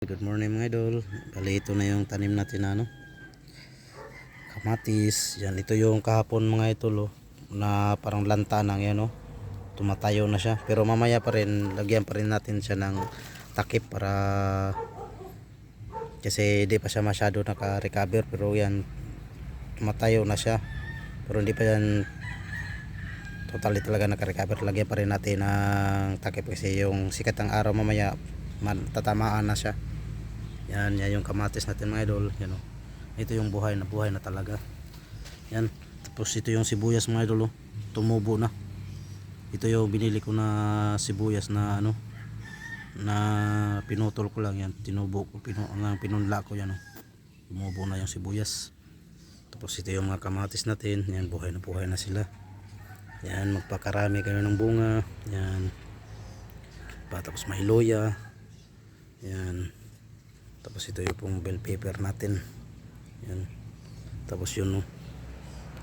Good morning mga idol. Bali ito na yung tanim natin na kamatis. Yan, ito yung kahapon mga idol na parang lantanang yan tumatayo na siya. Pero mamaya pa rin lagyan pa rin natin siya ng takip para kasi hindi pa siya masyado naka-recover, pero yan tumatayo na siya. Pero hindi pa yan totally talaga naka-recover. Lagyan pa rin natin ng takip kasi yung sikat ng araw mamaya tatamaan na siya. Yan yung kamatis natin mga idol. Yan ito yung buhay na talaga. Yan. Tapos ito yung sibuyas mga idol tumubo na. Ito yung binili ko na sibuyas na na pinutol ko lang yan. Tinubo ko, pinunla ko yan tumubo na yung sibuyas. Tapos ito yung mga kamatis natin. Yan, buhay na sila. Yan, magpakarami kayo ng bunga. Yan. Tapos may luya. Yan. Tapos ito yung pong bell pepper natin. Yan. Tapos yun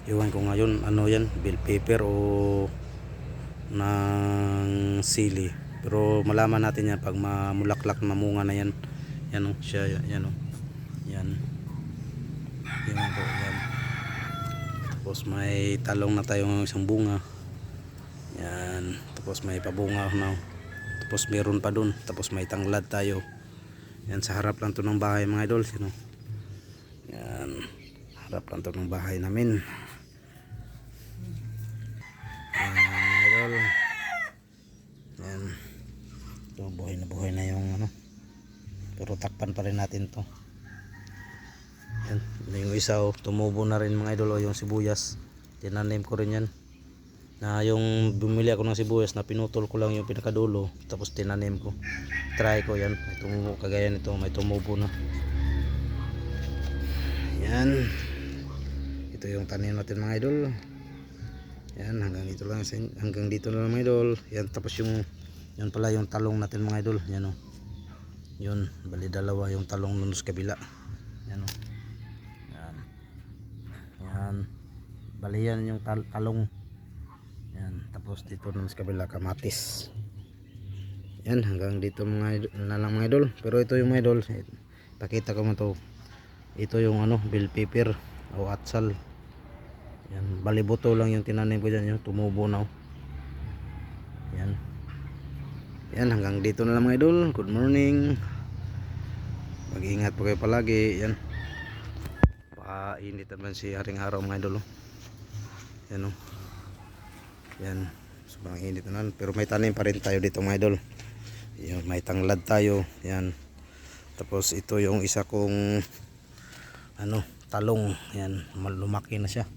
iwan ko ngayon yan, bell pepper o ng sili. Pero malaman natin yan pag mamulaklak, mamunga na yan. Yan siya, yan Yan. Yan po, yan. Tapos may talong na tayong isang bunga. Yan. Tapos may pabunga na. Tapos meron pa dun. Tapos may tanglad tayo. Yan, sa harap lang to ng bahay mga idol. Yan, harap lang to ng bahay namin. Yan mga idol. Yan. So, buhay na yung pero takpan pa rin natin to. Yan, yung isa tumubo na rin mga idol yung sibuyas. Tinanim ko rin yan. Na yung bumili ako ng sibuyas na pinutol ko lang yung pinakadulo, tapos tinanim ko, try ko yan, may tumubo kagaya nito, may tumubo na. Yan, ito yung tanim natin mga idol. Yan, hanggang dito na lang mga idol. Yan, tapos yun pala yung talong natin mga idol. Yan yun, bali dalawa yung talong nun sa kabila. Yan yan, bali yan yung talong. Yan, tapos dito naman sa kabila kamatis. Yan, hanggang dito mga idol. Pero ito yung mga idol, pakita ko mo to. Ito yung bell pepper o atsal. Yan, balibuto lang yung tinanim ko dyan, yung tumubo na. Yan. Yan, hanggang dito na lang mga idol. Good morning. Mag-ingat po kayo palagi. Yan. Painit naman si haring araw mga idol. Yan Yan, sobrang init na nun. Pero may tanim pa rin tayo dito mga idol. Yan, may tanglad tayo. Yan. Tapos ito yung isa kong talong. Yan, lumaki na siya.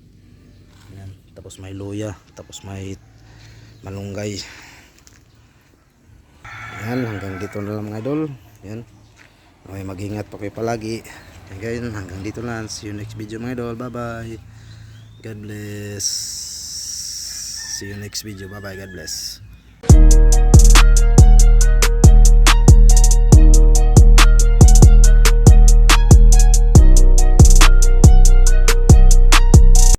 Yan. Tapos may luya. Tapos may malunggay. Yan, hanggang dito na lang mga idol. Yan. Okay, mag-ingat po kayo palagi. Yan, hanggang dito na. See you next video mga idol. Bye bye. God bless. See you next video. Bye bye. God bless.